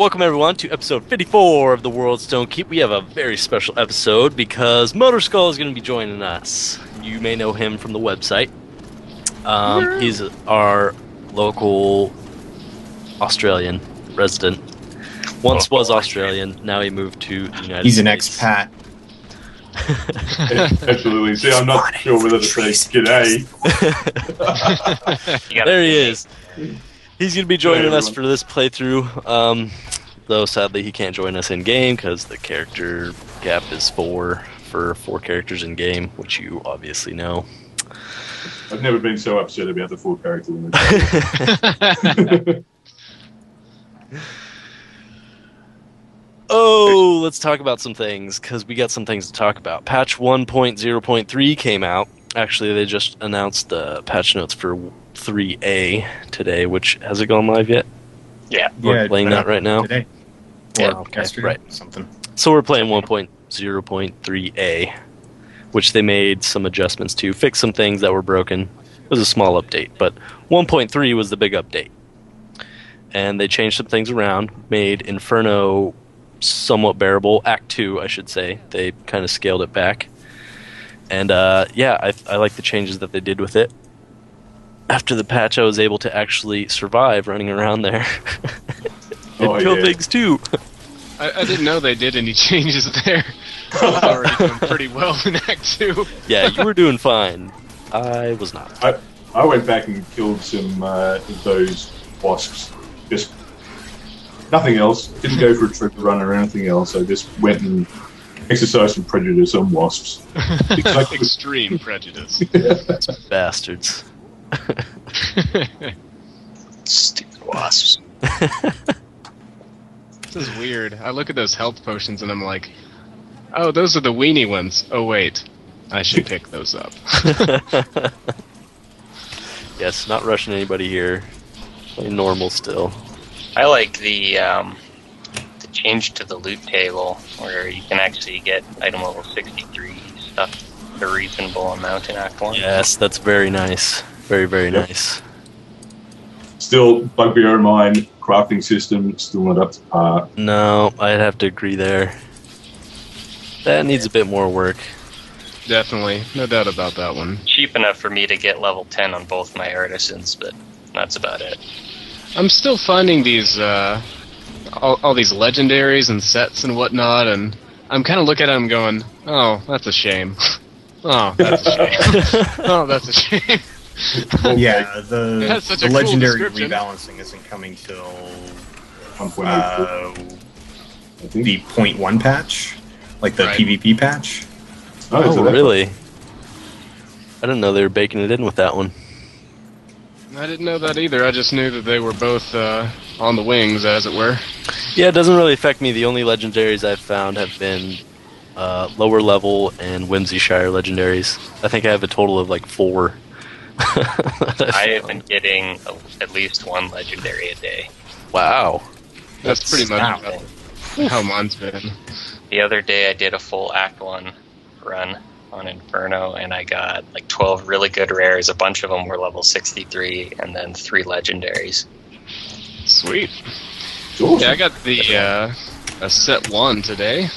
Welcome everyone to episode 54 of the World's Don't Keep. We have a very special episode because Motor Skull is going to be joining us. You may know him from the website. He's our local Australian resident. Once was Australian, now he moved to the United States. He's an expat. Absolutely. See, I'm not sure whether to say g'day. There he is. He's going to be joining us for this playthrough, though sadly he can't join us in-game because the character cap is 4 for 4 characters in-game, which you obviously know. I've never been so upset about the 4 character limit. Oh, let's talk about some things, because we got some things to talk about. Patch 1.0.3 came out. Actually, they just announced the patch notes for 3A today, which, has it gone live yet? Yeah. We're playing that right now? Today. Yeah, okay, right. Something. So we're playing 1.0.3A, which they made some adjustments to, fix some things that were broken. It was a small update, but 1.3 was the big update. And they changed some things around, made Inferno somewhat bearable. Act 2, I should say. They kind of scaled it back. And yeah, I like the changes that they did with it. After the patch, I was able to actually survive running around there. And kill things too. I didn't know they did any changes there. I was already doing pretty well in Act 2. Yeah, you were doing fine. I was not. I went back and killed some of those wasps. Just nothing else. Didn't go for a treasure run or anything else. I just went and exercised some prejudice on wasps. Extreme prejudice. Bastards. Stupid wasps. This is weird. I look at those health potions and I'm like, oh, those are the weenie ones. Oh, wait. I should pick those up. Yes, not rushing anybody here. Playing normal still. I like the change to the loot table where you can actually get item level 63 stuff at a reasonable amount in Act 1. Yes, that's very nice. Very, very nice. Still, bugbear of mine, crafting system, still not up to par. No, I'd have to agree there. That needs a bit more work. Definitely. No doubt about that one. Cheap enough for me to get level 10 on both my artisans, but that's about it. I'm still finding these, all these legendaries and sets and whatnot, and I'm kind of looking at them going, oh, that's a shame. Oh, that's a shame. Oh, that's a shame. Yeah, the cool legendary description. rebalancing isn't coming till 1.04. the 0.1 patch, like the Right. PvP patch. Oh, so Oh, that's really? I didn't know they were baking it in with that one. I didn't know that either. I just knew that they were both on the wings, as it were. Yeah, it doesn't really affect me. The only legendaries I've found have been lower level and Whimsyshire legendaries. I think I have a total of like 4. I have been getting at least 1 legendary a day. Wow. That's pretty much Wow. how mine's been. The other day I did a full Act 1 run on Inferno, and I got like 12 really good rares. A bunch of them were level 63, and then 3 legendaries. Sweet. It's awesome. Yeah, I got the a set 1 today,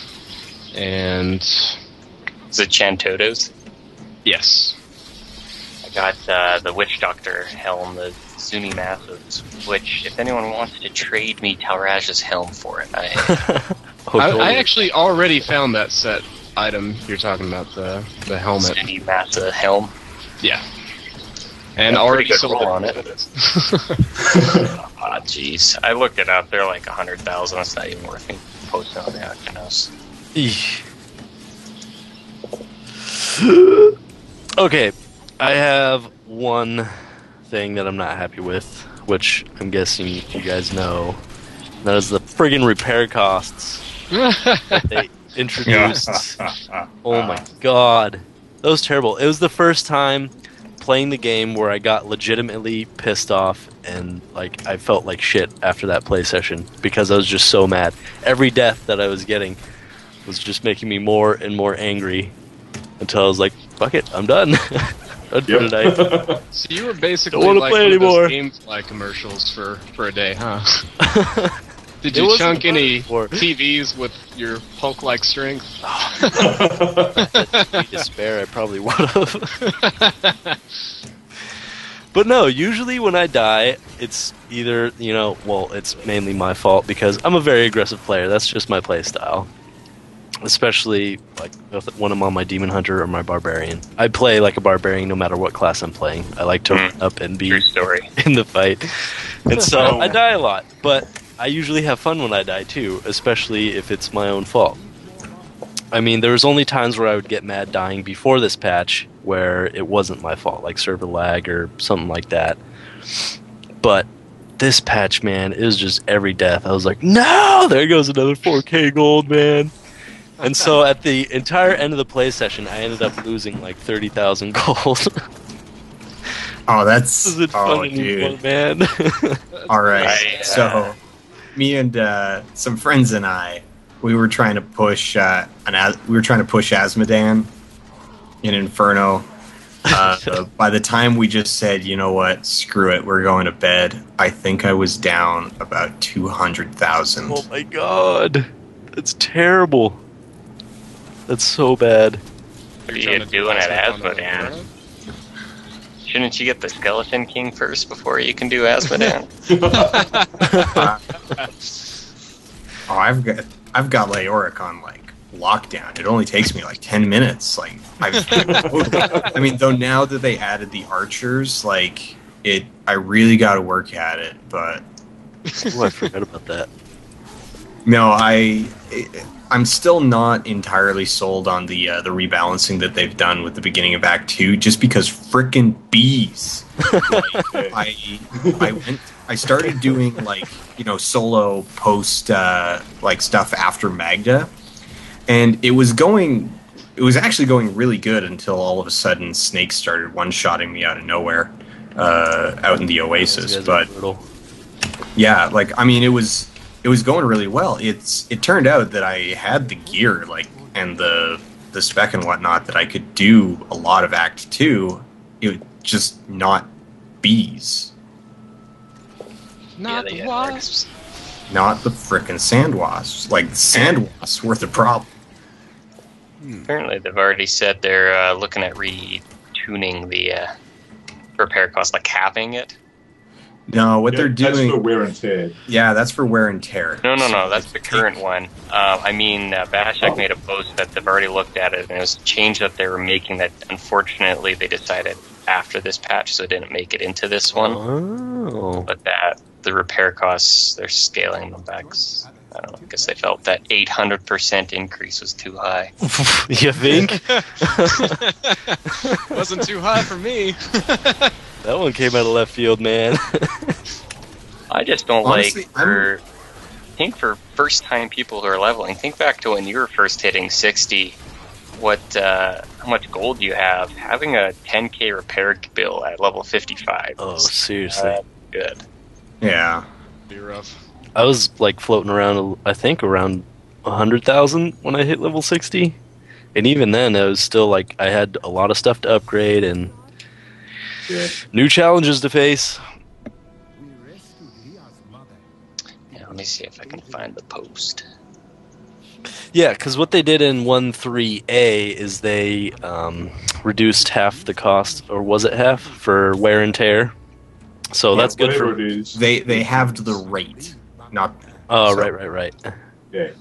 and Is it Chantotos? yes. I got the Witch Doctor helm, the Zuni Massives, which, if anyone wants to trade me Talraj's helm for it, I actually already found that set item you're talking about, the helmet. Zuni Massive helm. Yeah. And Yeah, already pretty good sold roll on it. Ah, jeez. I looked it up. They're like 100,000. It's not even worth me posting on the Actinos. Eesh. Okay, I have one thing that I'm not happy with, which I'm guessing you guys know. That is the friggin' repair costs that they introduced. Oh my god. That was terrible. It was the first time playing the game where I got legitimately pissed off and like I felt like shit after that play session because I was just so mad. Every death that I was getting was just making me more and more angry until I was like, fuck it, I'm done. Done for tonight. So you were basically Don't wanna like play one of anymore. those GameFly commercials for a day, huh? Did It you wasn't chunk any before. TVs with your Hulk-like strength? Despair, I probably would have. But no, usually when I die, it's either, it's mainly my fault because I'm a very aggressive player. That's just my play style. Especially like when I'm on my Demon Hunter or my Barbarian. I play like a Barbarian no matter what class I'm playing. I like to run up and be True story. in the fight. And so I die a lot. But I usually have fun when I die too, especially if it's my own fault. I mean, there was only times where I would get mad dying before this patch where it wasn't my fault, like server lag or something like that. But this patch, man, it was just every death. I was like, no, there goes another 4K gold, man. And so at the entire end of the play session, I ended up losing like 30,000 gold. Oh, This isn't fun oh, anymore, dude. man. All right. Right. So, me and some friends and I, we were trying to push Asmodan in Inferno. By the time we just said, you know what, screw it, we're going to bed, I think I was down about 200,000. Oh my god. That's terrible. That's so bad. What are you doing at Asmodan? Shouldn't you get the Skeleton King first before you can do Asmodan? Oh, I've got Leoric on like lockdown. It only takes me like 10 minutes. Like I mean, though now that they added the archers, like I really got to work at it. But Oh, I forgot about that. no, I'm still not entirely sold on the rebalancing that they've done with the beginning of Act 2, just because frickin' bees. I started doing like solo post like stuff after Magda, and it was actually going really good until all of a sudden snakes started one-shotting me out of nowhere out in the Oasis. But yeah, like I mean, it was going really well. It turned out that I had the gear, like, and the spec and whatnot, that I could do a lot of Act 2. It was just not bees. Not the wasps. Not the frickin' sand wasps. Like, the sand wasps were the problem. Apparently, they've already said they're looking at retuning the repair cost, like halving it. No, what they're doing... That's for wear and tear. Yeah, that's for wear and tear. No, that's the current one. Bashak made a post that they've already looked at it, and it was a change that they were making that, unfortunately, they decided after this patch, so it didn't make it into this one. Oh. But the repair costs, they're scaling them back. I don't know, I guess they felt that 800% increase was too high. You think? Wasn't too high for me. That one came out of left field, man. I just don't Honestly, I think for first-time people who are leveling, think back to when you were first hitting 60. How much gold you have? Having a 10k repair bill at level 55. Oh, seriously. Good. Yeah. Be rough. I was like floating around, I think around 100,000 when I hit level 60. And even then, it was still like I had a lot of stuff to upgrade and new challenges to face. Yeah, let me see if I can find the post. Yeah, because what they did in 1.3a is they reduced half the cost, or was it half, for wear and tear. So that's good for... Whatever it is. They halved the rate, not... Oh, so- right. Yeah.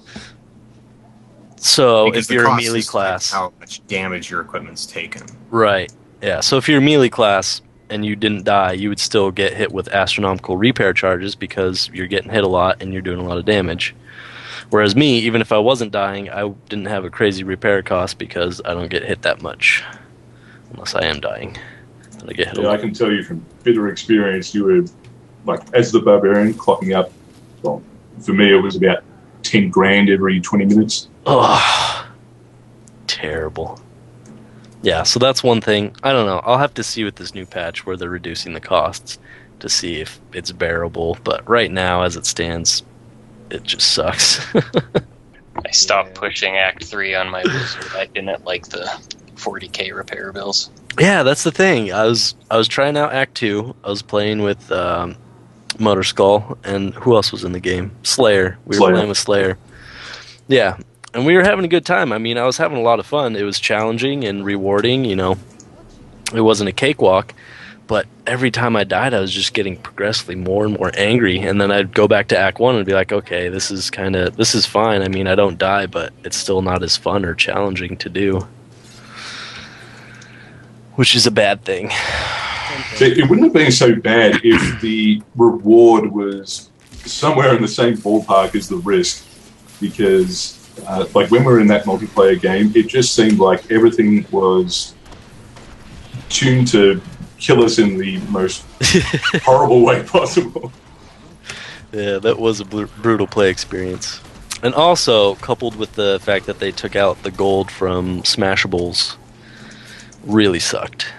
So because if the you're a cost melee is, like, class... how much damage your equipment's taken. Right. Yeah, so if you're a melee class and you didn't die, you would still get hit with astronomical repair charges because you're getting hit a lot and you're doing a lot of damage. Whereas me, even if I wasn't dying, I didn't have a crazy repair cost because I don't get hit that much. Unless I am dying. And I get hit a Yeah, I lot. can tell you from bitter experience, you were, like, as the barbarian, clocking up, well, for me it was about 10 grand every 20 minutes. Oh, terrible. Yeah, so that's one thing. I don't know. I'll have to see with this new patch where they're reducing the costs to see if it's bearable. But right now, as it stands, it just sucks. I stopped pushing Act 3 on my wizard. I didn't like the 40k repair bills. Yeah, that's the thing. I was trying out Act 2. I was playing with Motor Skull, and who else was in the game? Slayer. We were Slayer. playing with Slayer. Yeah, and we were having a good time. I mean, I was having a lot of fun. It was challenging and rewarding, you know. It wasn't a cakewalk, but every time I died, I was just getting progressively more and more angry. And then I'd go back to Act 1 and be like, okay, this is fine. I mean, I don't die, but it's still not as fun or challenging to do. Which is a bad thing. It wouldn't have been so bad if the reward was somewhere in the same ballpark as the risk, because like when we were in that multiplayer game, it just seemed like everything was tuned to kill us in the most horrible way possible. Yeah, that was a brutal play experience. And also, coupled with the fact that they took out the gold from Smashables, really sucked.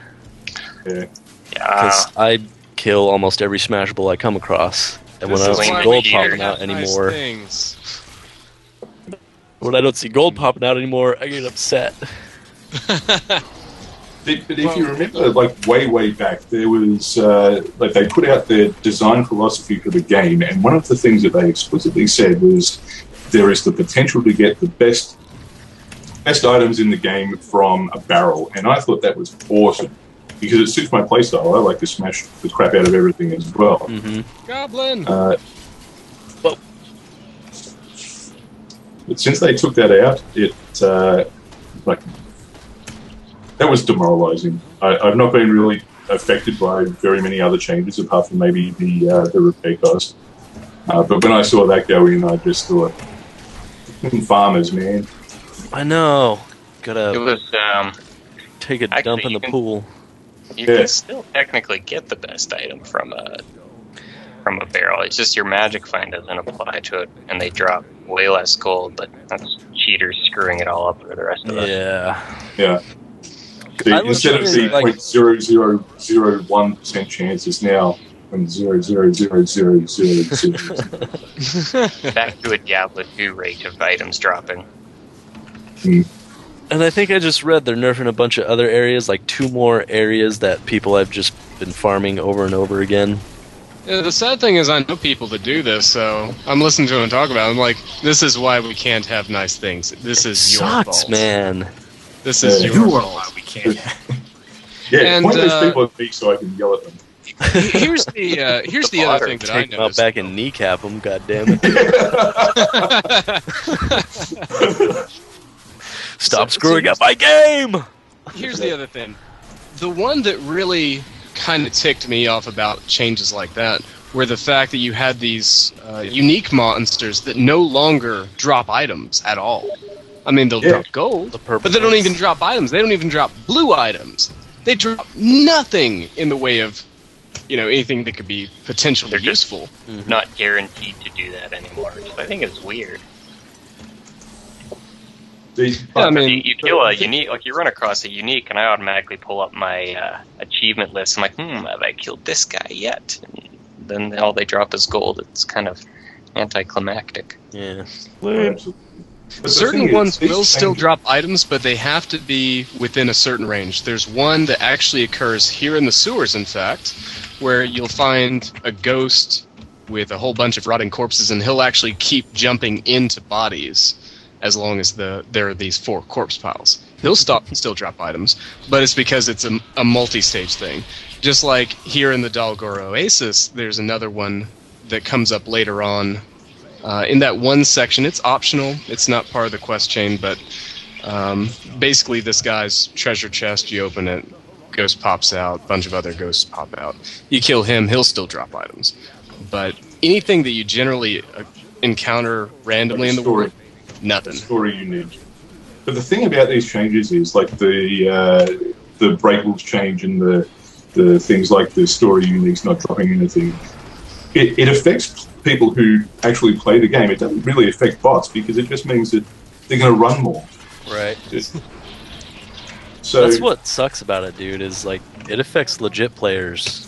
Yeah. Because I kill almost every Smashable I come across. And when I don't see gold popping out anymore... When I don't see gold popping out anymore, I get upset. But if you remember, like way back, there was like they put out their design philosophy for the game, and one of the things that they explicitly said was there is the potential to get the best items in the game from a barrel, and I thought that was awesome because it suits my playstyle. I like to smash the crap out of everything as well. Mm-hmm. Goblin. But since they took that out, it like that was demoralizing. I've not been really affected by very many other changes apart from maybe the repair cost. But when I saw that go in, I just thought, farmers, man. I know. It Gotta was take a dump in the pool. You can still technically get the best item from a barrel. It's just your magic find doesn't apply to it, and they drop way less gold. But that's cheaters screwing it all up for the rest of us. Yeah. Instead of the 0.0001% chance, it's now 0.00000. Back to a Diablo 2 rate of items dropping. And I think I just read they're nerfing a bunch of other areas, like 2 more areas that people have just been farming over and over again. Yeah, the sad thing is I know people that do this, so I'm listening to them talk about it. I'm like, this is why we can't have nice things. This is your fault. Man. This is your fault. Why we can't. Yeah, And, point those people at me so I can yell at them. Here's the other thing that I Take them out noticed. back and kneecap them, goddammit. Stop screwing up my game! Here's the other thing. The one that really kind of ticked me off about changes like that were the fact that you had these unique monsters that no longer drop items at all. I mean, they'll drop gold, but they don't even drop items. They don't even drop blue items. They drop nothing in the way of, anything that could be potentially useful. Not guaranteed to do that anymore. So I think it's weird. I mean, You kill a unique, like you run across a unique, and I automatically pull up my achievement list. I'm like, have I killed this guy yet? And then all they drop is gold. It's kind of anticlimactic. Yeah. Certain ones will still drop items, but they have to be within a certain range. There's one that actually occurs here in the sewers, in fact, where you'll find a ghost with a whole bunch of rotting corpses, and he'll actually keep jumping into bodies as long as there are these 4 corpse piles. He'll still drop items, but it's because it's a multi-stage thing. Just like here in the Dalgor Oasis, there's another one that comes up later on. In that one section, it's optional. It's not part of the quest chain, but basically this guy's treasure chest, you open it, ghost pops out, a bunch of other ghosts pop out. You kill him, he'll still drop items. But anything that you generally encounter randomly in the world, nothing. Story unique. But the thing about these changes is like the break rules change and the things like the story uniques not dropping anything. It affects people who actually play the game. It doesn't really affect bots because it just means that they're going to run more. Right. So that's what sucks about it, dude, is like it affects legit players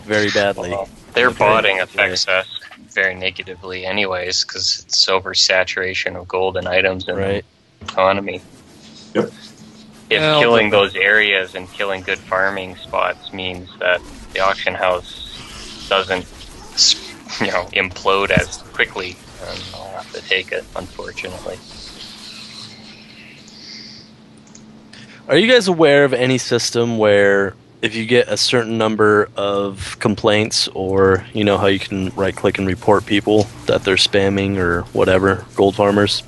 very badly. Well, their botting affects us very negatively anyways, because it's oversaturation of golden items in the economy. Yep. If killing those areas and killing good farming spots means that the auction house doesn't, implode as quickly, I'll have to take it, unfortunately. Are you guys aware of any system where if you get a certain number of complaints, or you know how you can right-click and report people that they're spamming or whatever, gold farmers,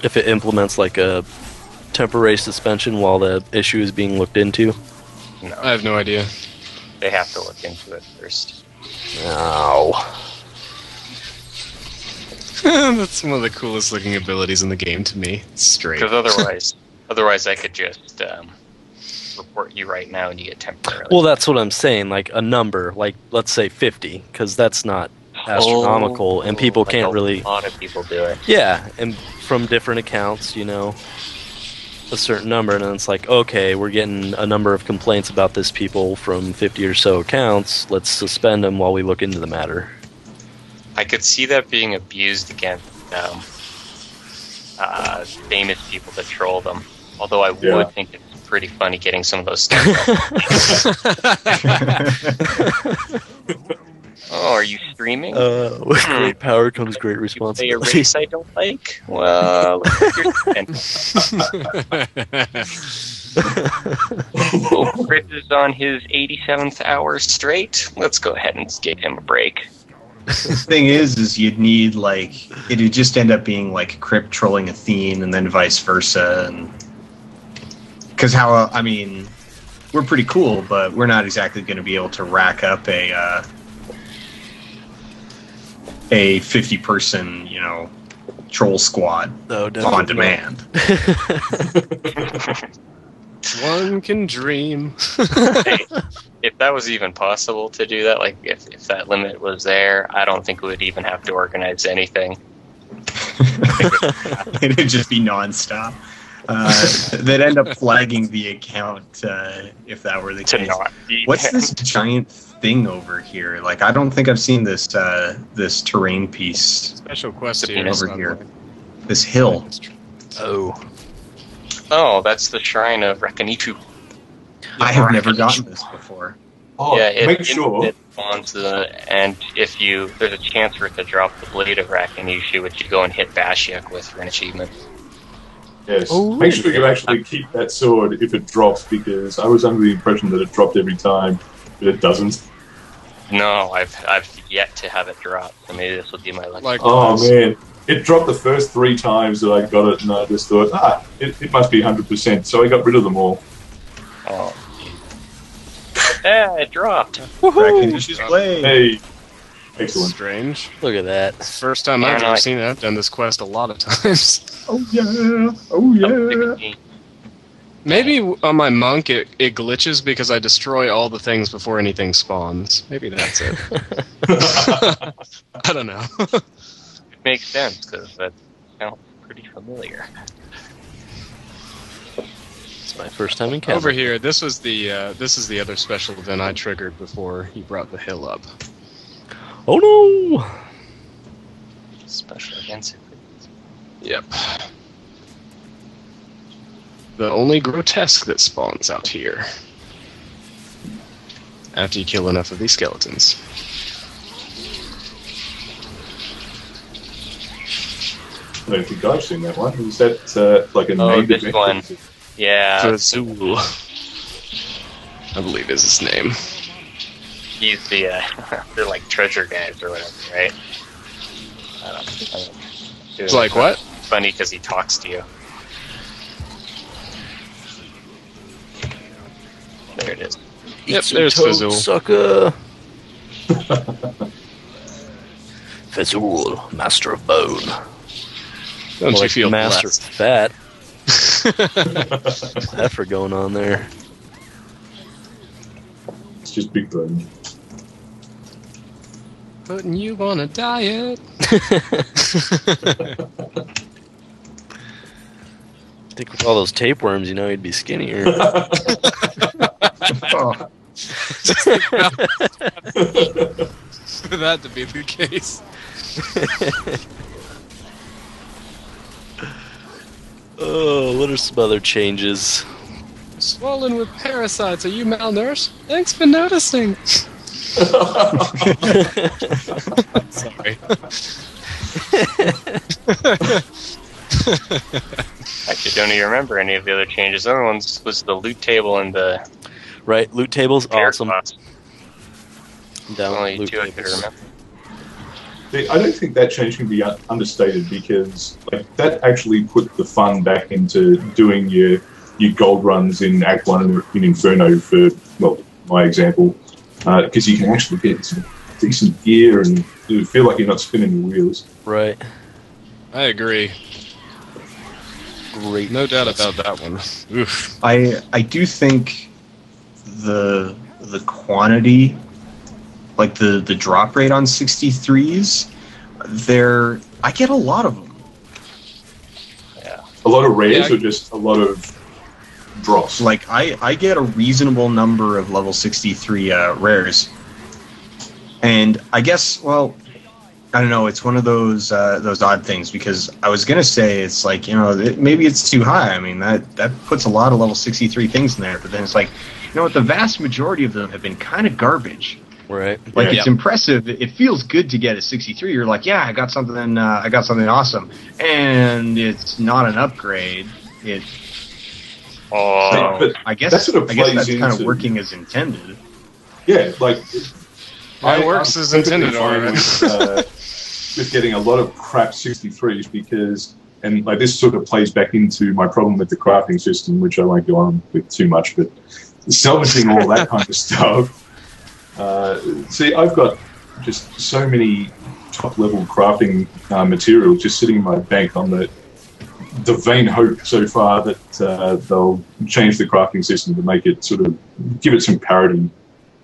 if it implements like a temporary suspension while the issue is being looked into? No, I have no idea. they have to look into it first. No. That's one of the coolest looking abilities in the game to me. It's straight. Because otherwise I could just report you right now and you get temporarily. Well, that's what I'm saying. Like a number, like let's say 50, because that's not astronomical, and people like can't really. A lot of people do it. Yeah, and from different accounts, a certain number, and then it's like, okay, we're getting a number of complaints about this people from 50 or so accounts. Let's suspend them while we look into the matter. I could see that being abused against famous people that troll them. Although I would think it's pretty funny getting some of those stuff. Oh, are you streaming? With great power comes great You play a responsibility. race I don't like? Well, look at your Chris is on his 87th hour straight. Let's go ahead and give him a break. The thing is you'd need it'd just end up being like Crypt trolling Athene and then vice versa, and because we're pretty cool, but we're not exactly going to be able to rack up a 50-person troll squad on demand. One can dream. Hey, if that was even possible to do that, like if that limit was there, I don't think we would even have to organize anything. It'd just be nonstop. They'd end up flagging the account if that were the To case. not be What's banned. this giant thing over here? Like, I don't think I've seen this this terrain piece Special quest Over here. here. This hill. Oh. Oh, that's the shrine of Rakanichu. I have never gotten this before. Oh, Yeah, make sure. it spawns and if there's a chance for it to drop the blade of Rakanichu, which you go and hit Bashiak with for an achievement. Yes. Oh, Make sure you actually keep that sword if it drops, because I was under the impression that it dropped every time, but it doesn't. No, I've yet to have it drop, so maybe this will be my lucky. Like, Oh man, it dropped the first 3 times that I got it, and I just thought, it must be 100%. So I got rid of them all. Oh. Yeah, it dropped. Rakanichu's blade. Hey, excellent. strange. Look at that. First time Yeah, I've no, ever I- seen it. I've done this quest a lot of times. Oh yeah. Oh yeah. Maybe on my monk it glitches because I destroy all the things before anything spawns. Maybe that's it. I don't know. It makes sense, because that sounds pretty familiar. It's my first time in Canada. Over here, this is the other special event I triggered before you brought the hill up. Oh no! Special events. Yep. The only grotesque that spawns out here. After you kill enough of these skeletons. I don't think I've seen that one. Is that like a Oh, named this event? one. Yeah, Fazul. I believe is his name. he's the they're like treasure guys or whatever, right? I don't know. It's like what? Funny because he talks to you. There it is. Yep, Eat there's some toad, Fazul. sucker. Fazul, master of bone. Don't you Like feel master blessed? of fat? Effort going on there. It's just big bone. Putting you on a diet. I think with all those tapeworms, he'd be skinnier. Oh, For that to be the case. Oh, what are some other changes? Swollen with parasites. Are you malnourished? Thanks for noticing. Sorry. Actually, don't even remember any of the other changes. The other ones was the loot table and the Right, loot tables, awesome. class. Down Only loot two I could tables. remember. I don't think that change can be understated because like that actually put the fun back into doing your gold runs in Act 1 and in Inferno for, well, my example, because you can actually get some decent gear and you feel like you're not spinning your wheels. Right. I agree. Great. No doubt about that one. Oof. I do think the quantity, like the drop rate on 63s, I get a lot of them. Yeah. A lot of rares Yeah. or just a lot of drops? Like I get a reasonable number of level 63 rares, and I guess, well, I don't know. It's one of those odd things because I was gonna say it's like, you know, maybe it's too high. I mean that puts a lot of level 63 things in there, but then it's like, you know what? The vast majority of them have been kind of garbage. Right. Like Yeah. it's impressive. It feels good to get a 63. You're like, yeah, I got something. I got something awesome, and it's not an upgrade. It. Oh, But I guess. that sort of I guess plays that's kind of into- working as intended. Yeah, like It works I'm as perfectly intended, fine Oren. with getting a lot of crap 63s because, and like this sort of plays back into my problem with the crafting system, which I won't go on with too much, but salvaging all that kind of stuff. See, I've got just so many top level crafting materials just sitting in my bank on the vain hope so far that they'll change the crafting system to make it sort of give it some parity.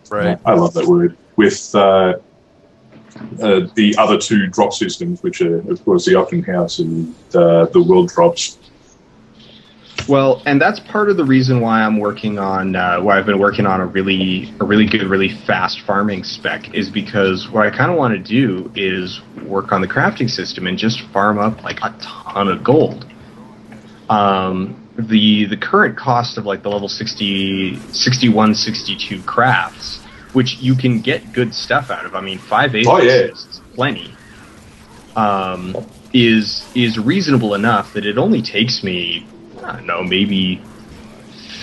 Right. I love that word. With the other two drop systems, which are, of course, the Auction House and the World Drops. Well, and that's part of the reason why I'm working on why I've been working on a really good, really fast farming spec is because what I kind of want to do is work on the crafting system and just farm up like a ton of gold. The current cost of like the level 60, 61, 62 crafts, which you can get good stuff out of. I mean, 5/8 Oh, yeah. is plenty. Is reasonable enough that it only takes me, I don't know, maybe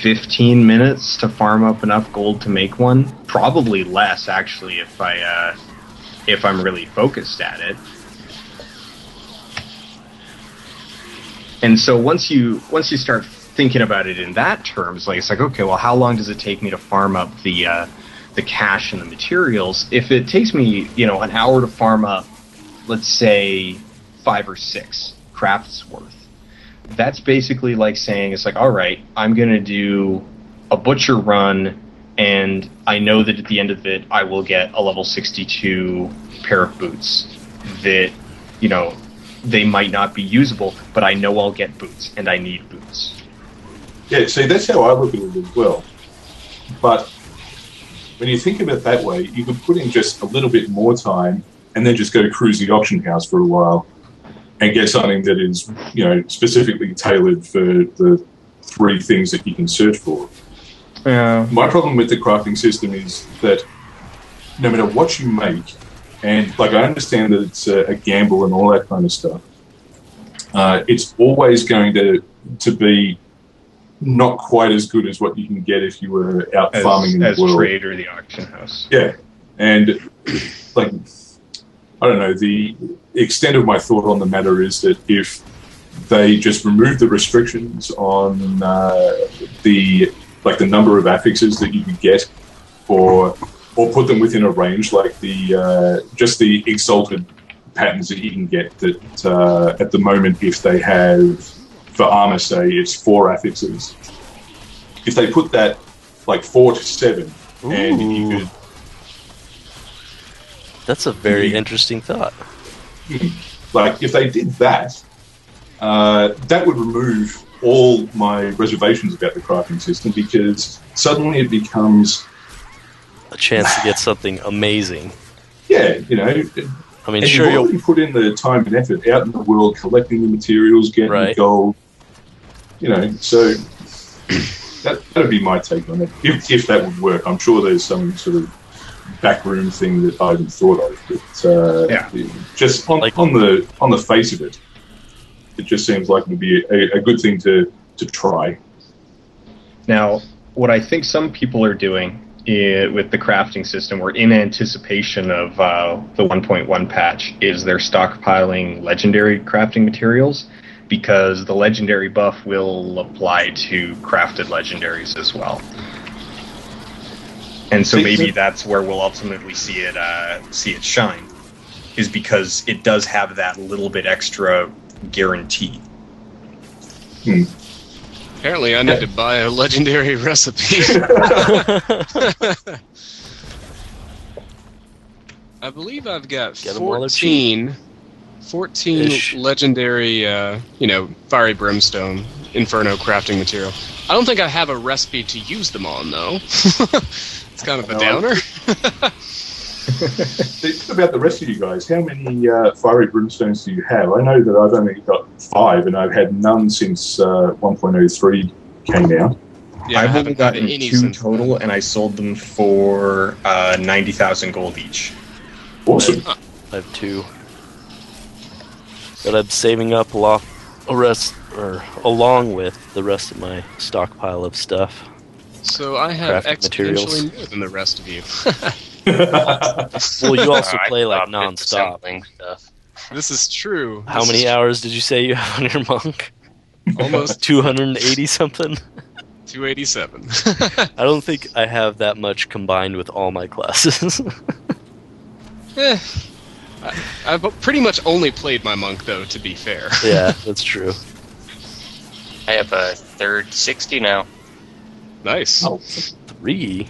15 minutes to farm up enough gold to make one. Probably less, actually, if I'm really focused at it. And so once you start thinking about it in that terms, like it's like, okay, well, how long does it take me to farm up the cash and the materials? If it takes me, you know, an hour to farm up, let's say 5 or 6 crafts worth, that's basically like saying, it's like, all right, I'm going to do a butcher run, and I know that at the end of it, I will get a level 62 pair of boots that, you know, they might not be usable, but I know I'll get boots, and I need boots. Yeah, see, that's how I look at it as well. But when you think of it that way, you could put in just a little bit more time and then just go cruise the auction house for a while and get something that is, you know, specifically tailored for the 3 things that you can search for. Yeah. My problem with the crafting system is that no matter what you make, and like I understand that it's a gamble and all that kind of stuff, it's always going to be not quite as good as what you can get if you were out farming in the as world. trade or the auction house. Yeah, and like I don't know, the extent of my thought on the matter is that if they just remove the restrictions on the number of affixes that you could get, or put them within a range, like the just the exalted patterns that you can get that at the moment, if they have, for armor, say it's 4 affixes. If they put that like 4 to 7, and you could, That's a very interesting thought. like if they did that, that would remove all my reservations about the crafting system, because suddenly it becomes, A chance to get something amazing. yeah, you know. I mean, And sure, you've you'll already put in the time and effort out in the world, collecting the materials, getting the Right. gold. You know, so that'd be my take on it. If that would work, I'm sure there's some sort of backroom thing that I hadn't thought of. But just on the face of it, it just seems like it would be a good thing to try. Now, what I think some people are doing with the crafting system, or in anticipation of the 1.1 patch, is they're stockpiling legendary crafting materials, because the legendary buff will apply to crafted legendaries as well. And so maybe that's where we'll ultimately see it shine, is because it does have that little bit extra guarantee. Apparently I need to buy a legendary recipe. I believe I've got 14 legendary, fiery brimstone Inferno crafting material. I don't think I have a recipe to use them on, though. It's kind of a downer. Think about the rest of you guys. How many fiery brimstones do you have? I know that I've only got 5, and I've had none since 1.03 came out. Yeah, I've only gotten 2 total, and I sold them for 90,000 gold each. Awesome. I have 2. But I'm saving up along with the rest of my stockpile of stuff. So I have exponentially more than the rest of you. Well, you also play like non-stop. Stuff. This is true. How many hours did you say you have on your monk? Almost 280 something. 287. I don't think I have that much combined with all my classes. I've pretty much only played my monk, though, to be fair. Yeah, that's true. I have a third 60 now. Nice. Oh, 3?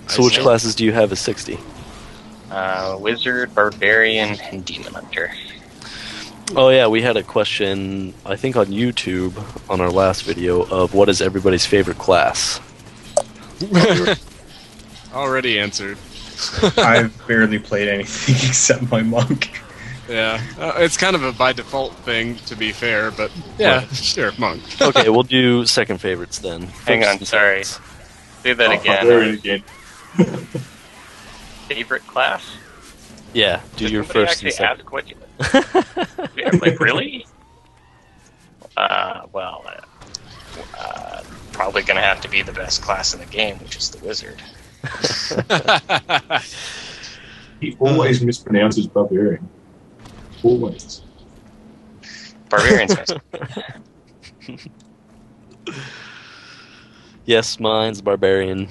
So which classes do you have as 60? Wizard, Barbarian, and Demon Hunter. Oh yeah, we had a question, I think on YouTube, on our last video, of what is everybody's favorite class? Already answered. I've barely played anything except my monk. Yeah, it's kind of a by default thing, to be fair, but yeah, sure, monk. Okay, we'll do second favorites then. Hang on, sorry. Do that again. Again. Favorite class? Yeah, do your first and second. Ask what you... like, really? Probably going to have to be the best class in the game, which is the Wizard. He always mispronounces Barbarian. Always. Barbarian's best. Yes, mine's Barbarian.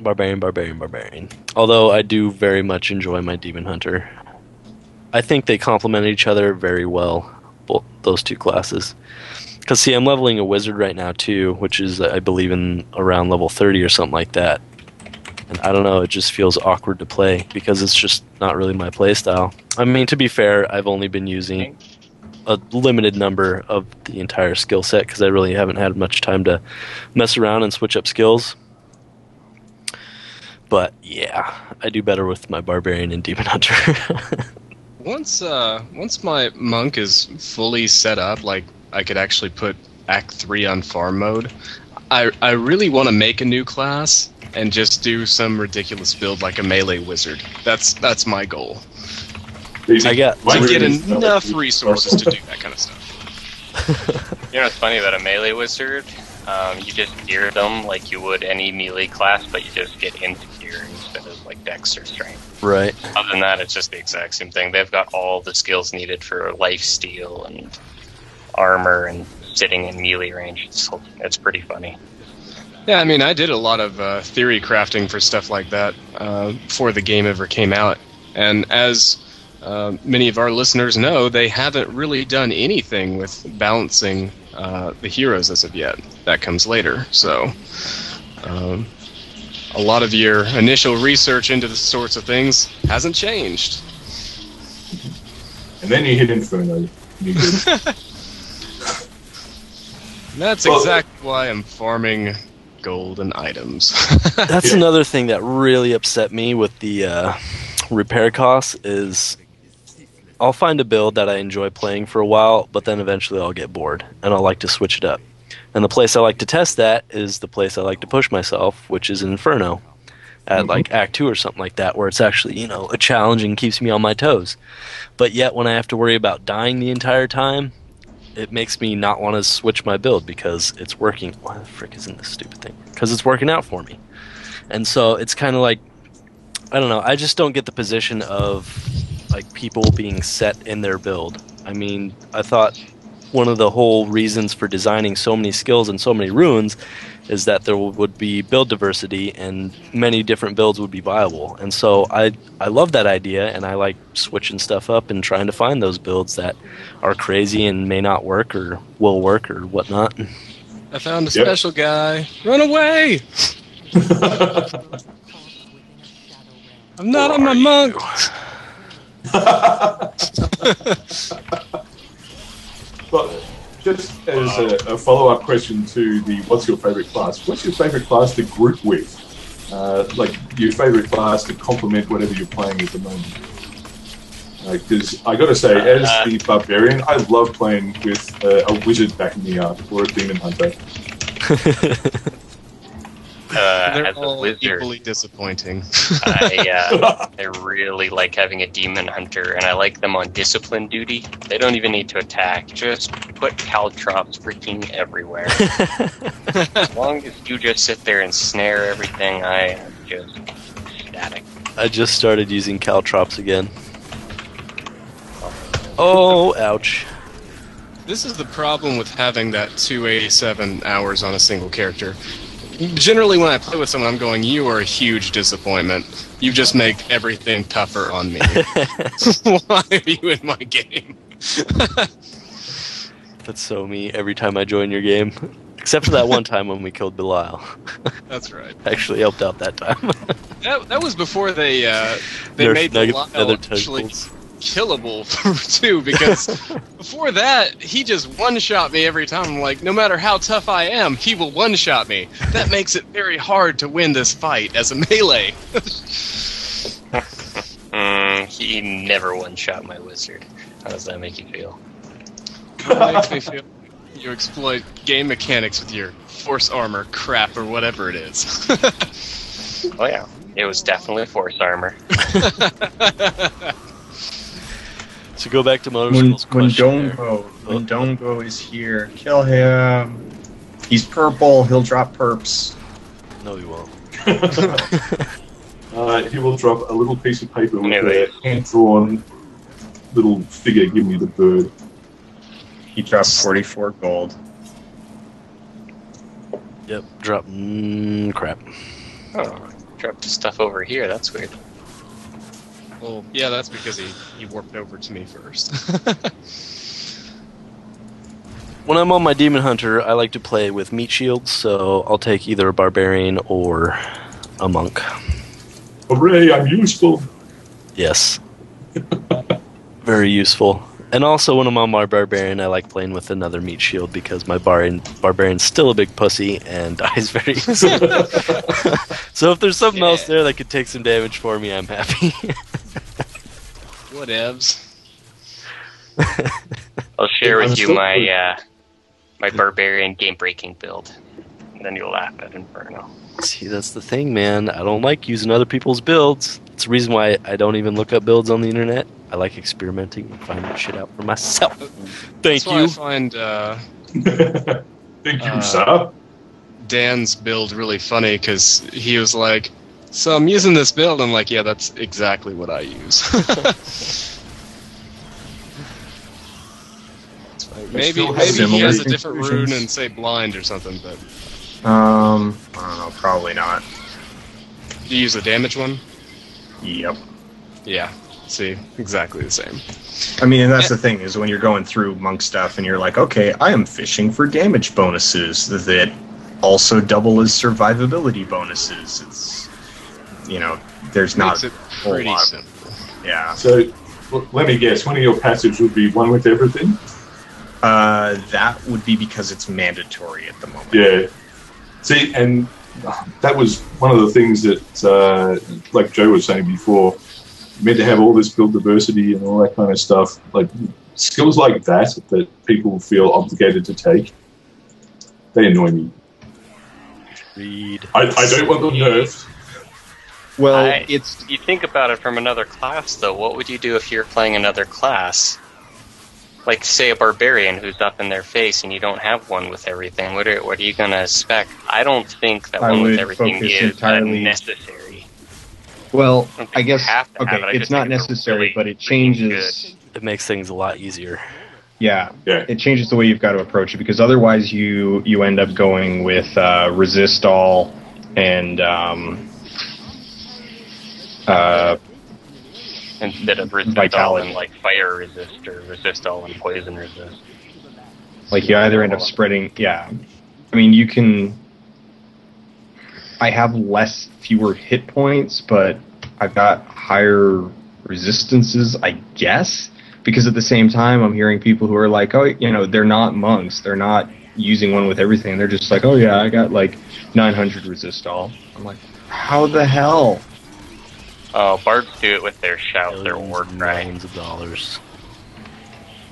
Barbarian. Although I do very much enjoy my Demon Hunter. I think they complement each other very well, both those two classes. Because, see, I'm leveling a Wizard right now, too, which is, I believe, in around level 30 or something like that. And I don't know, it just feels awkward to play, because it's just not really my playstyle. I mean, to be fair, I've only been using a limited number of the entire skill set, because I really haven't had much time to mess around and switch up skills. But, yeah, I do better with my Barbarian and Demon Hunter. Once my monk is fully set up, like I could actually put Act 3 on farm mode, I really want to make a new class and just do some ridiculous build like a melee wizard. That's my goal. I get enough resources to do that kind of stuff. You know what's funny about a melee wizard? You just gear them like you would any melee class, but you just get into gear instead of like dex or strength. Right. Other than that, it's just the exact same thing. They've got all the skills needed for lifesteal and armor and sitting in melee range. It's pretty funny. Yeah, I mean, I did a lot of theory crafting for stuff like that before the game ever came out. And as many of our listeners know, they haven't really done anything with balancing the heroes as of yet. That comes later. So a lot of your initial research into the sorts of things hasn't changed. And then you hit Inferno. That's exactly why I'm farming golden items. That's another thing that really upset me with the repair costs is I'll find a build that I enjoy playing for a while, but then eventually I'll get bored, and I'll like to switch it up. And the place I like to test that is the place I like to push myself, which is Inferno. at like Act 2 or something like that, where it's actually, you know, a challenge and keeps me on my toes. But yet when I have to worry about dying the entire time, it makes me not want to switch my build because it's working. Why the frick isn't this stupid thing? Because it's working out for me. And so it's kind of like, I don't know, I just don't get the position of like people being set in their build. I mean, I thought one of the whole reasons for designing so many skills and so many runes is that there would be build diversity and many different builds would be viable. And so I love that idea, and I like switching stuff up and trying to find those builds that are crazy and may not work or will work or whatnot. I found a special guy. Run away! I'm not on my monk. But just as a follow-up question to the what's your favorite class? What's your favorite class to group with? Like your favorite class to complement whatever you're playing at the moment? Because I got to say, as the barbarian, I love playing with a wizard backing me up or a demon hunter. They're As a all wizard, equally disappointing. I really like having a demon hunter, and I like them on discipline duty. They don't even need to attack. Just put caltrops freaking everywhere. As long as you just sit there and snare everything, I am just ecstatic. I just started using caltrops again. Oh, ouch. This is the problem with having that 287 hours on a single character. Generally, when I play with someone, I'm going, you are a huge disappointment. You just make everything tougher on me. Why are you in my game? That's so me every time I join your game. Except for that one time when we killed Belial. That's right. Actually helped out that time. That was before they Nerf made Belial actually tentacles. killable too, because before that he just one-shot me every time. I'm like, no matter how tough I am, he will one-shot me. That makes it very hard to win this fight as a melee. He never one-shot my wizard. How does that make you feel? It makes me feel you exploit game mechanics with your force armor crap or whatever it is. Oh yeah, it was definitely force armor. So go back to When Motorcycle's question there. Dongo is here, kill him. He's purple. He'll drop perps. No, he won't. He will drop a little piece of paper with Anyway. a hand-drawn little figure. Give me the bird. He dropped 44 gold. Yep, drop. Crap. Oh, dropped stuff over here. That's weird. Well, yeah, that's because he warped over to me first. When I'm on my Demon Hunter, I like to play with meat shields, so I'll take either a barbarian or a monk. Hooray! I'm useful. Yes. Very useful. And also, when I'm on my barbarian, I like playing with another meat shield because my barbarian's still a big pussy and dies very easily. So if there's something else there that could take some damage for me, I'm happy. Whatevs. I'll share with you my my barbarian game-breaking build, and then you'll laugh at Inferno. See, that's the thing, man. I don't like using other people's builds. It's the reason why I don't even look up builds on the internet. I like experimenting and finding shit out for myself. Thank That's why you. I find Thank you, sir. Dan's build really funny because he was like, so I'm using this build. I'm like, yeah, that's exactly what I use. maybe still have he similar has a different conclusions. rune and say blind or something, but I don't know, probably not. do you use the damage one? Yep. Yeah. See, exactly the same. I mean, and that's the thing, is when you're going through monk stuff and you're like, okay, I am fishing for damage bonuses that also double as survivability bonuses. It's, you know, there's not Makes it a whole pretty lot. simple. Yeah. So, let me guess. One of your passives would be one with everything. That would be because it's mandatory at the moment. Yeah. See, and that was one of the things that, like Joe was saying before, meant to have all this build diversity and all that kind of stuff. Like skills like that people feel obligated to take, they annoy me. Read. I don't want them nerfed. Well, You think about it from another class, though. What would you do if you're playing another class? Like, say, a barbarian who's up in their face and you don't have one with everything. What are you going to spec? I don't think that I one with would everything focus is entirely- necessary. well, don't think I you guess have to have it. I okay, just it's not think it's a necessary, really but it freaking changes. It makes things a lot easier. Yeah, Yeah. it changes the way you've got to approach it because otherwise you end up going with resist all and Instead of resist all Vitality. and like fire resist or resist all and poison resist. like you either end up spreading. Yeah, I mean you can. I have fewer hit points, but I've got higher resistances, I guess. Because at the same time, I'm hearing people who are like, oh, they're not monks. They're not using one with everything. They're just like, oh, yeah, I got like 900 resist all. I'm like, how the hell? Oh, bards do it with their shout, their Billions war and cry, millions of dollars.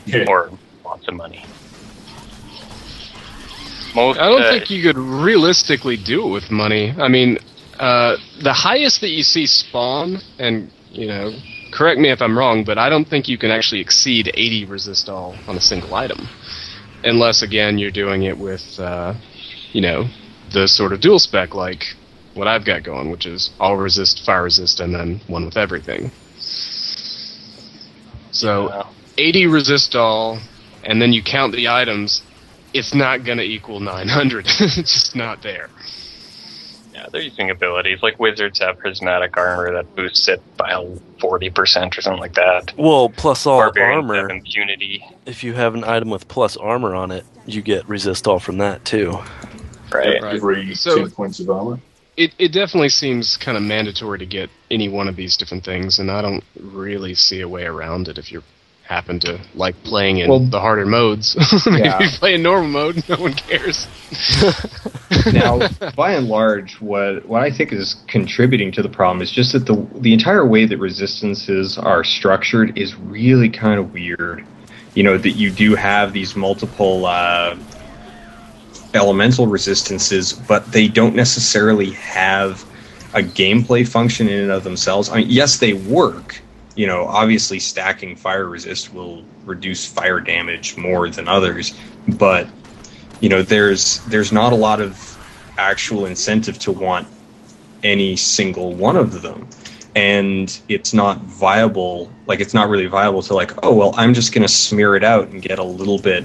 Yeah. or lots of money. Most, I don't think you could realistically do it with money. I mean, the highest that you see spawn, and, correct me if I'm wrong, but I don't think you can actually exceed 80 resist all on a single item. Unless, again, you're doing it with, the sort of dual spec like what I've got going, which is all resist, fire resist, and then one with everything. So, 80 resist all, and then you count the items, it's not going to equal 900. It's just not there. Yeah, they're using abilities. Like wizards have prismatic armor that boosts it by 40% or something like that. Well, plus all Barbarians armor. have impunity. If you have an item with plus armor on it, you get resist all from that too. Right. Every So- 10 points of armor. It definitely seems kind of mandatory to get any one of these different things, and I don't really see a way around it if you happen to like playing in the harder modes. Yeah. If you play in normal mode, no one cares. Now, by and large, what I think is contributing to the problem is just that the entire way that resistances are structured is really kind of weird. That you do have these multiple elemental resistances, but they don't necessarily have a gameplay function in and of themselves. I mean, yes, they work. Obviously stacking fire resist will reduce fire damage more than others, but there's not a lot of actual incentive to want any single one of them. And it's not viable, it's not really viable to oh well, I'm just going to smear it out and get a little bit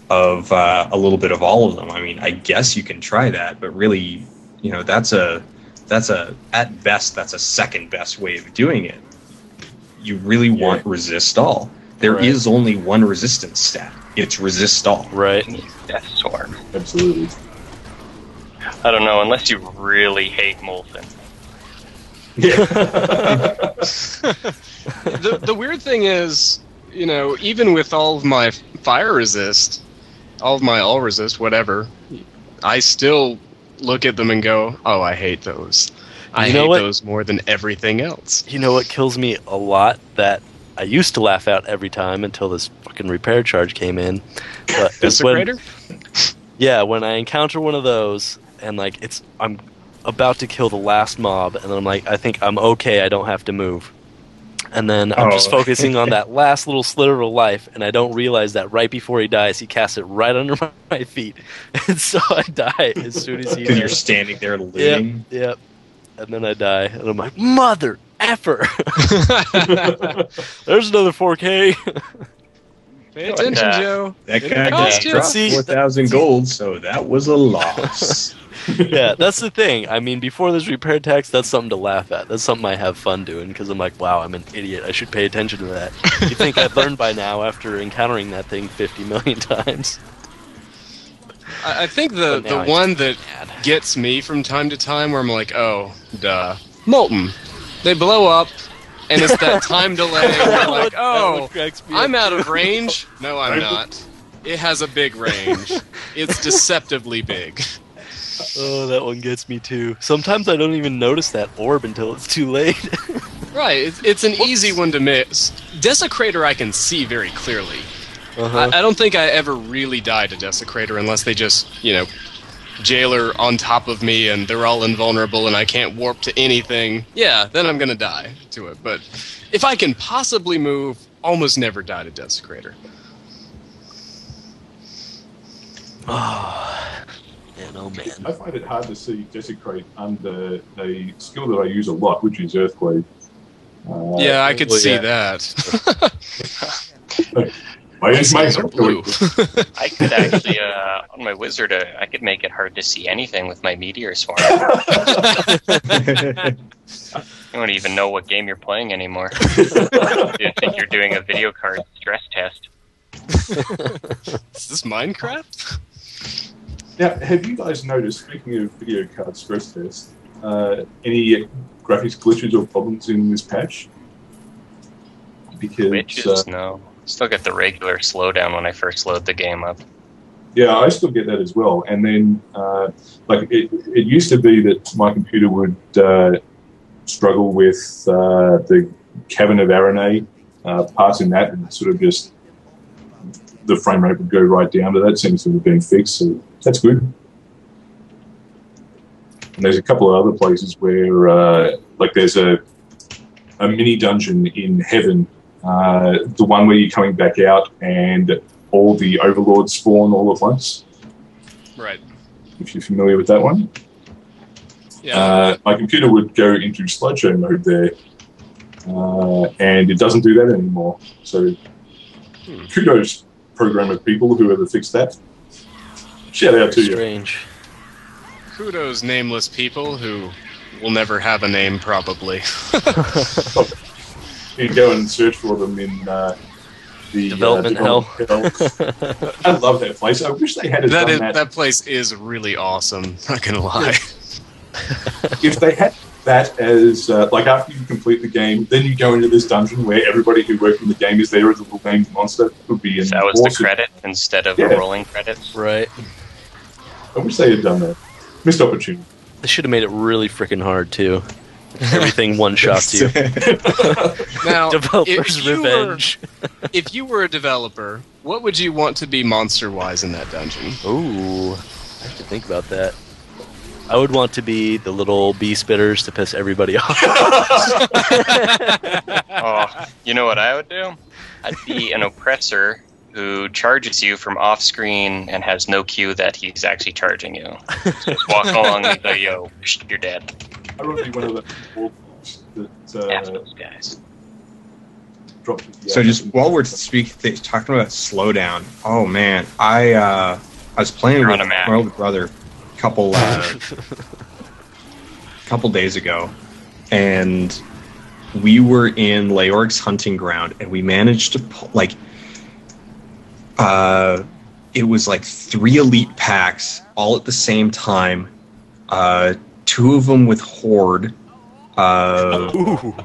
of all of them. I mean, I guess you can try that, but really, that's at best that's a second best way of doing it. You really want resist all. There is only one resistance stat. It's resist all. Right. Death Swarm. Absolutely. I don't know, unless you really hate Molten. Yeah. The weird thing is, even with all of my fire resist, all of my all resist, whatever, I still look at them and go, oh, I hate those. I hate those more than everything else. You know what kills me a lot that I used to laugh at every time until this fucking repair charge came in. But Desecrator? When I encounter one of those and I'm about to kill the last mob and I'm like, I think I'm okay, I don't have to move. And then I'm just focusing on that last little sliver of life, and I don't realize that right before he dies, he casts it right under my feet. And so I die as soon as he Because dies. you're standing there looting. Yep. And then I die, and I'm like, mother effer! There's another 4K. Pay attention, Joe. That It guy costs just you. dropped See- 4,000 gold, so that was a loss. Yeah, that's the thing. I mean, before this repair tax, that's something to laugh at. That's something I have fun doing, because I'm like, wow, I'm an idiot. I should pay attention to that. You think I'd learn by now after encountering that thing 50 million times? I think the But now one it's that bad. gets me from time to time where I'm like, oh, duh. Molten. They blow up, and it's that time delay where you're like, oh, I'm out of range. No, I'm not. It has a big range. It's deceptively big. Oh, that one gets me too. Sometimes I don't even notice that orb until it's too late. Right, it's an easy one to miss. Desecrator I can see very clearly. I don't think I ever really died to Desecrator unless they just, jailer on top of me and they're all invulnerable and I can't warp to anything, yeah, then I'm gonna die to it. But if I can possibly move, almost never die to Desecrator. Oh, man, oh man. I find it hard to see Desecrate under a skill that I use a lot, which is Earthquake. Yeah, I could see yeah. that. My These things are blue. I could actually, on my wizard, I could make it hard to see anything with my meteor swarm. You don't even know what game you're playing anymore. You think you're doing a video card stress test. Is this Minecraft? Now, have you guys noticed, speaking of video card stress test, any graphics glitches or problems in this patch? Because Glitches? No. Still get the regular slowdown when I first load the game up. yeah, I still get that as well. And then, like, it used to be that my computer would struggle with the Cavern of Aranay parts in that, and sort of just the frame rate would go right down. But that seems to have been fixed, so that's good. And there's a couple of other places where, like, there's a mini dungeon in Heaven, the one where you're coming back out and all the overlords spawn all at once. Right. If you're familiar with that one. Yeah. My computer would go into slideshow mode there, and it doesn't do that anymore. So kudos, programmer people, whoever fixed that. Shout out to you. Strange. Kudos, nameless people who will never have a name, probably. You can go and search for them in the Development hell. I love that place. I wish they had done that. That place is really awesome, not gonna lie. If they had that as, like, after you complete the game, then you go into this dungeon where everybody who worked in the game is there as a little named monster. It would be So that was awesome. the credit instead of a rolling credits. Right. I wish they had done that. Missed opportunity. They should have made it really freaking hard, too. Everything one-shots you. Now, Developer's revenge. If you were a developer, what would you want to be monster-wise in that dungeon? Ooh, I have to think about that. I would want to be the little bee spitters to piss everybody off. Oh, you know what I would do? I'd be an oppressor who charges you from off-screen and has no cue that he's actually charging you. Just walk along and go, yo, you're dead. I would be one of the people F that those guys. dropped into the So just action. while we're talking about slowdown, oh man, I was playing You're with on a Mac. my older brother a couple days ago, and we were in Leorg's hunting ground, and we managed to it was like 3 elite packs all at the same time. 2 of them with Horde. It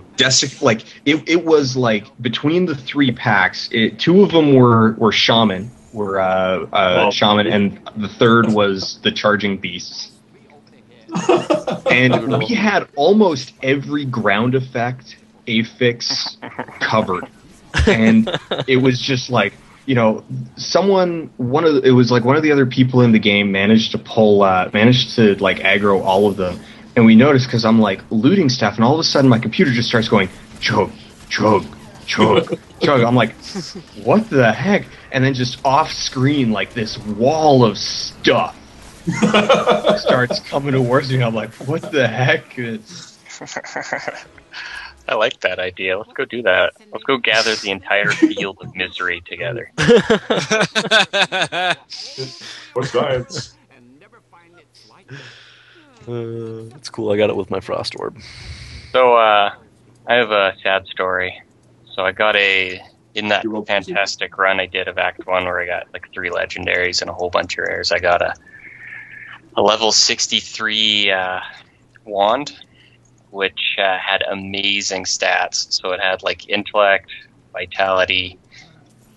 was like between the 3 packs, 2 of them were shaman, shaman, and the third was the charging beasts. And we had almost every ground effect affix covered, and it was just like, you know, one of the other people in the game managed to aggro all of them. And we noticed, because I'm like looting stuff, and all of a sudden my computer just starts going chug, chug, chug, chug. I'm like, what the heck? And then just off screen, like this wall of stuff starts coming towards me. I'm like, what the heck? I like that idea. Let's go do that. Let's go gather the entire field of misery together. For science. It's cool. I got it with my frost orb. So, I have a sad story. So I got in that fantastic run I did of Act 1 where I got like 3 legendaries and a whole bunch of rares, I got a level 63 wand, which had amazing stats. So it had like intellect, vitality,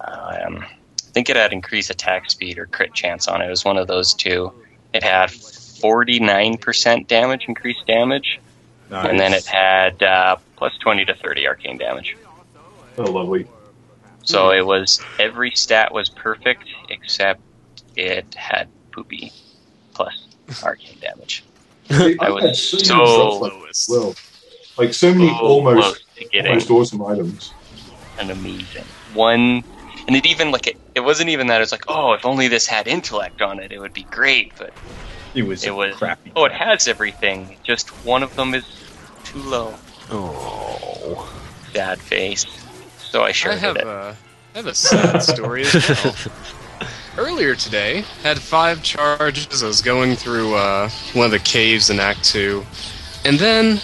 I think it had increased attack speed or crit chance on it. It was one of those 2. It had 49% damage, increased damage, Nice. and then it had plus 20 to 30 arcane damage. Oh, lovely. So it was, every stat was perfect except it had poopy plus. arcane damage. I I was had so many so drops like lowest. well, like so many close to getting almost awesome items. an amazing one. And it even it wasn't even that. It's like, oh, if only this had intellect on it, it would be great. But It was crappy. oh, it has everything. Just one of them is too low. Oh. Sad face. So I shared it. I have a sad story as well. Earlier today, had 5 charges. I was going through one of the caves in Act 2, and then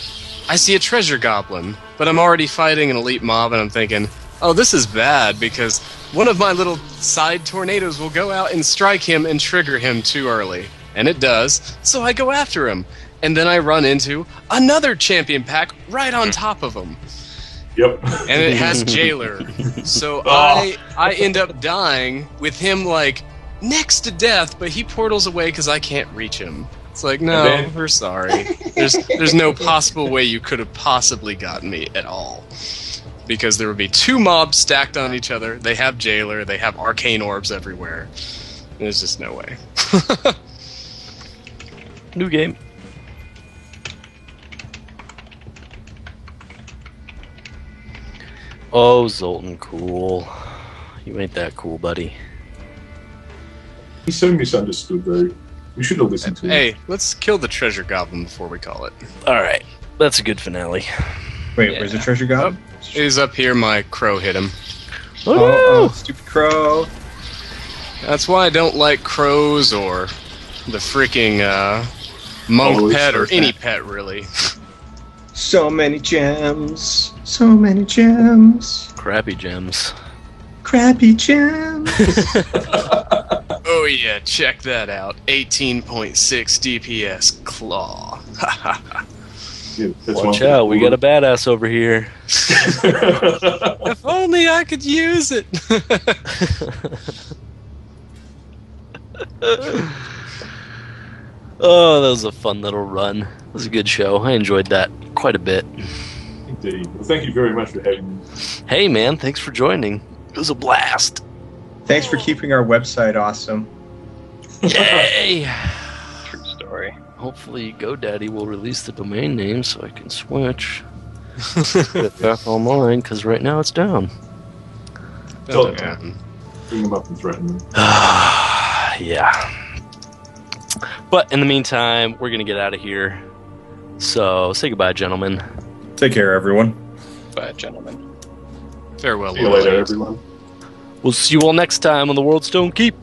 I see a treasure goblin, but I'm already fighting an elite mob, and I'm thinking, oh, this is bad, because one of my little side tornadoes will go out and strike him and trigger him too early. And it does, so I go after him. And then I run into another champion pack right on top of him. Yep. And it has Jailer. So Oh. I end up dying with him, like, next to death, but he portals away because I can't reach him. It's like, no, And then- we're sorry. There's no possible way you could have possibly gotten me at all. Because there would be 2 mobs stacked on each other. They have Jailer. They have arcane orbs everywhere. There's just no way. New game. Oh, Zoltan, cool. You ain't that cool, buddy. He's so misunderstood, though. We should have listened to him. Hey, let's kill the treasure goblin before we call it. Alright, that's a good finale. Wait, Yeah. where's the treasure god? He's up here, my crow hit him. Oh, stupid crow. That's why I don't like crows or the freaking monk Oh, it's pet or so any sad. pet, really. So many gems. So many gems. Crappy gems. Crappy gems. Oh yeah, check that out. 18.6 DPS claw. Yeah, that's Watch one out, we got a badass over here. If only I could use it. Oh, that was a fun little run. It was a good show. I enjoyed that quite a bit. Indeed. Well, thank you very much for having me. Hey, man, thanks for joining. It was a blast. Thanks for keeping our website awesome. Yay! True story. Hopefully, GoDaddy will release the domain name so I can switch. Get back online, because right now it's down. Tell Yeah. them. Bring them up and threaten them. Yeah. But in the meantime, we're going to get out of here. So, say goodbye, gentlemen. Take care, everyone. But gentlemen. Farewell, See you Lord. later, everyone. We'll see you all next time on the World Stone Keep.